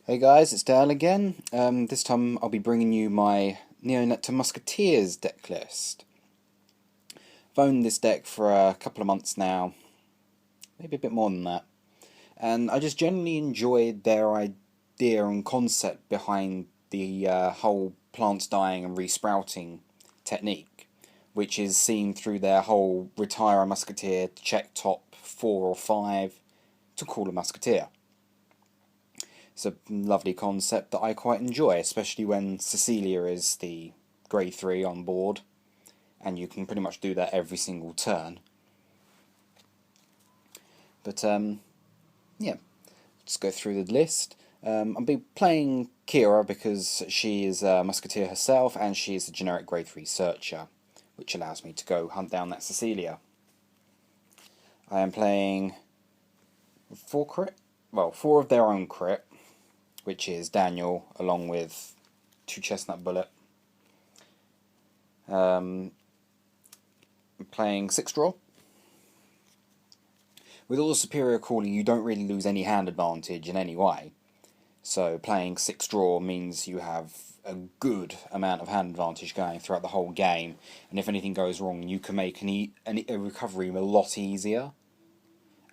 Hey guys, it's Dan again. This time I'll be bringing you my nectar musketeers deck list. I've owned this deck for a couple of months now, maybe a bit more than that, and I just generally enjoyed their idea and concept behind the whole plants dying and resprouting technique, which is seen through their whole retire a musketeer to check top 4 or 5 to call a musketeer. It's a lovely concept that I quite enjoy, especially when Cecilia is the grade 3 on board, and you can pretty much do that every single turn. But, yeah, let's go through the list. I'll be playing Kira because she is a musketeer herself, and she is a generic grade 3 searcher, which allows me to go hunt down that Cecilia. I am playing 4 of their own crit, which is Daniel, along with 2 Chestnut Bullet. I'm playing 6 draw. With all the superior calling, you don't really lose any hand advantage in any way. So playing 6 draw means you have a good amount of hand advantage going throughout the whole game, and if anything goes wrong, you can make a recovery a lot easier.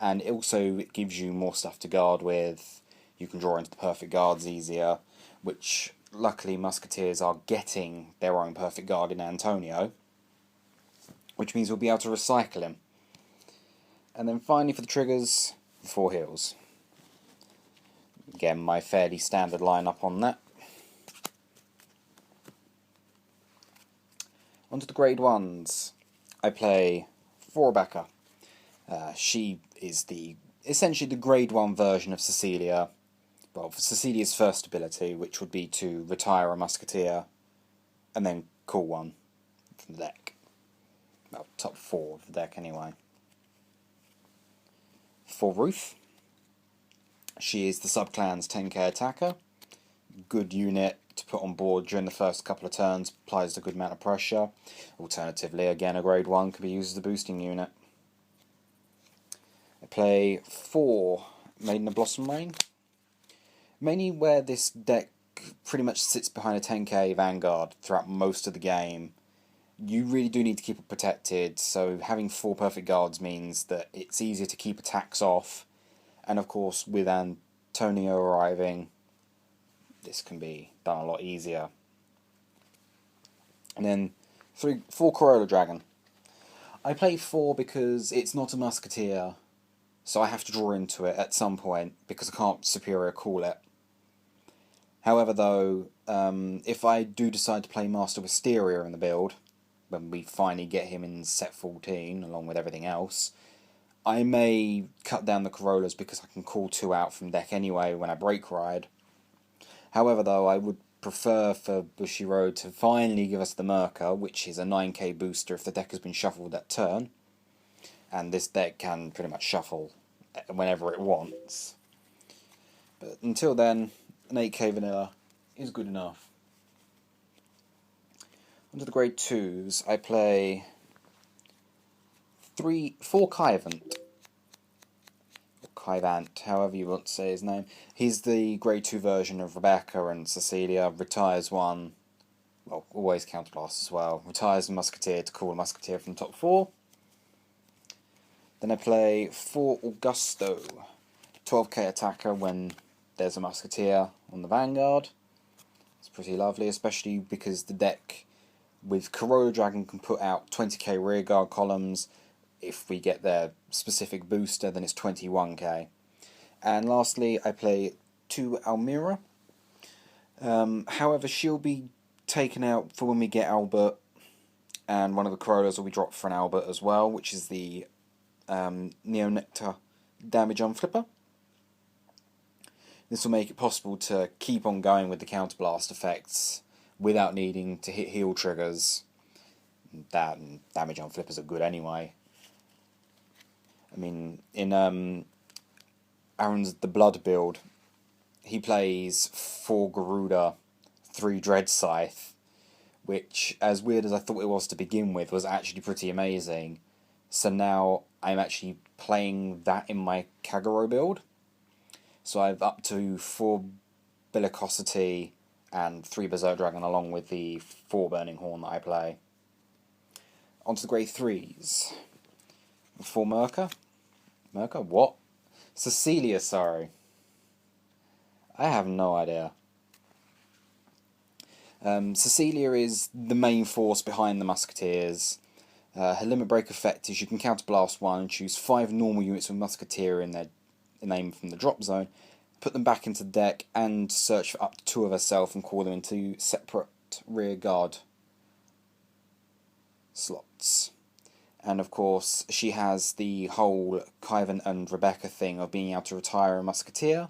And also it gives you more stuff to guard with. You can draw into the perfect guards easier, which luckily Musketeers are getting their own perfect guard in Antonio, which means we'll be able to recycle him. And then finally for the triggers, 4 heals. Again, my fairly standard lineup on that. Onto the grade 1s. I play 4 Rebecca. She is essentially the grade 1 version of Cecilia. Well, for Cecilia's first ability, which would be to retire a musketeer and then call one from the deck. Well, top 4 of the deck anyway. For Ruth, she is the subclan's 10k attacker. Good unit to put on board during the first couple of turns, applies a good amount of pressure. Alternatively, again, a grade 1 could be used as a boosting unit. I play 4 Maiden of Blossom Rain. Mainly where this deck pretty much sits behind a 10k Vanguard throughout most of the game. You really do need to keep it protected, so having 4 perfect guards means that it's easier to keep attacks off, and of course with Antonio arriving, this can be done a lot easier. And then 4 Corolla Dragon. I play 4 because it's not a musketeer, so I have to draw into it at some point because I can't superior call it. However, though, if I do decide to play Master Wisteria in the build, when we finally get him in set 14, along with everything else, I may cut down the Corollas because I can call 2 out from deck anyway when I break ride. However, though, I would prefer for Bushiroad to finally give us the Merca, which is a 9k booster if the deck has been shuffled that turn. And this deck can pretty much shuffle whenever it wants. But until then, an 8k vanilla is good enough. Onto the grade 2s, I play 4 Kyvant. Or Kyvant, however you want to say his name. He's the grade 2 version of Rebecca and Cecilia. Retires 1, well, always counterblast as well. Retires a musketeer to call a musketeer from top 4. Then I play 4 Augusto. 12k attacker when there's a musketeer on the Vanguard. It's pretty lovely, especially because the deck with Corolla Dragon can put out 20k rearguard columns. If we get their specific booster, then it's 21k. And lastly, I play 2 Almira. However, she'll be taken out for when we get Albert, and one of the Corollas will be dropped for an Albert as well, which is the Nectar damage on Flipper. This will make it possible to keep on going with the counterblast effects without needing to hit heal triggers. That and damage on flippers are good anyway. I mean, in Aaron's The Blood build, he plays 4 Garuda, 3 Dread Scythe, which, as weird as I thought it was to begin with, was actually pretty amazing. So now I'm actually playing that in my Kagero build. So I've up to 4 bellicosity, and 3 Berserk Dragon along with the 4 Burning Horn that I play. On to the grade 3s. 4 Merca. Merca? What? Cecilia, sorry. I have no idea. Cecilia is the main force behind the Musketeers. Her limit break effect is you can counterblast 1 and choose 5 normal units with Musketeer in their name from the drop zone, put them back into the deck, and search for up to 2 of herself and call them into separate rear guard slots. And of course, she has the whole Kyvan and Rebecca thing of being able to retire a Musketeer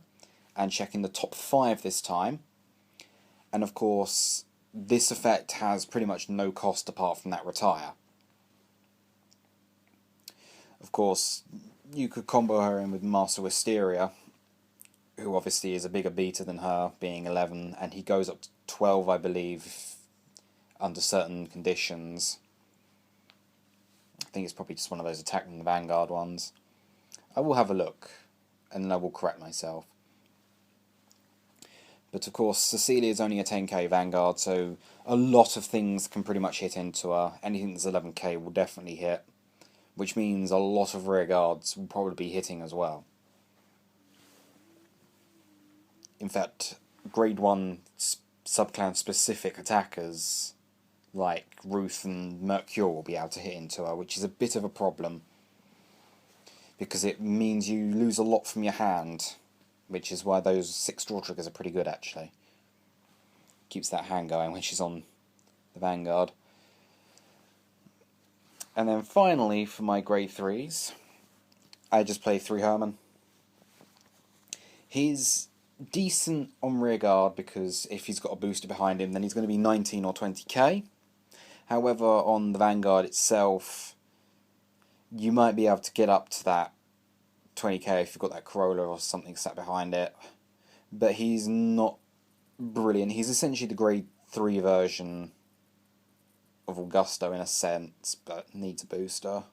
and check in the top 5 this time. And of course, this effect has pretty much no cost apart from that retire. Of course, you could combo her in with Master Wisteria, who obviously is a bigger beater than her, being 11, and he goes up to 12, I believe, under certain conditions. I think it's probably just one of those attack from the Vanguard ones. I will have a look, and then I will correct myself. But of course, Cecilia is only a 10k Vanguard, so a lot of things can pretty much hit into her. Anything that's 11k will definitely hit, which means a lot of rear guards will probably be hitting as well. In fact, grade 1 subclan specific attackers like Ruth and Mercure will be able to hit into her, which is a bit of a problem, because it means you lose a lot from your hand, which is why those 6 draw triggers are pretty good actually. Keeps that hand going when she's on the Vanguard. And then finally, for my grade 3s, I just play 3 Herman. He's decent on rear guard because if he's got a booster behind him, then he's going to be 19 or 20k. However, on the Vanguard itself, you might be able to get up to that 20k if you've got that Corolla or something sat behind it. But he's not brilliant. He's essentially the grade 3 version of Augusto in a sense, but needs a booster.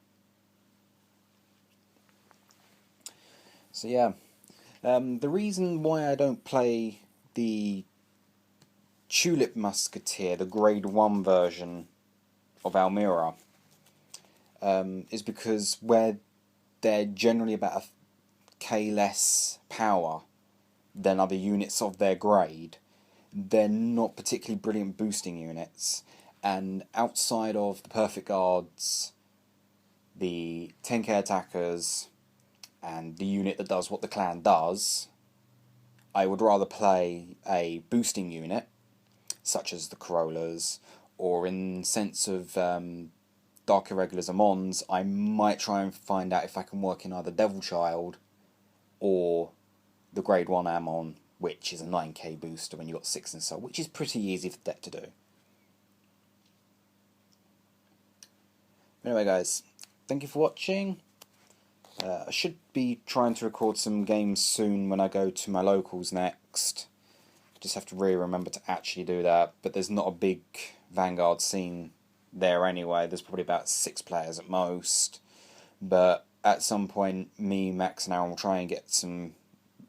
So yeah, the reason why I don't play the Tulip Musketeer, the grade 1 version of Almira, is because where they're generally about a k less power than other units of their grade, they're not particularly brilliant boosting units. And outside of the Perfect Guards, the 10k attackers, and the unit that does what the clan does, I would rather play a boosting unit, such as the Corollas, or in sense of Dark Irregulars Amons, I might try and find out if I can work in either Devil Child or the grade 1 Amon, which is a 9k booster when you've got 6 and so, which is pretty easy for the deck to do. Anyway guys, thank you for watching. I should be trying to record some games soon when I go to my locals next. Just have to really remember to actually do that, but there's not a big Vanguard scene there anyway. There's probably about 6 players at most, but at some point me, Max and Aaron will try and get some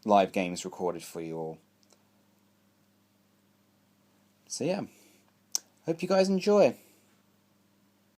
live games recorded for you all. So yeah, hope you guys enjoy.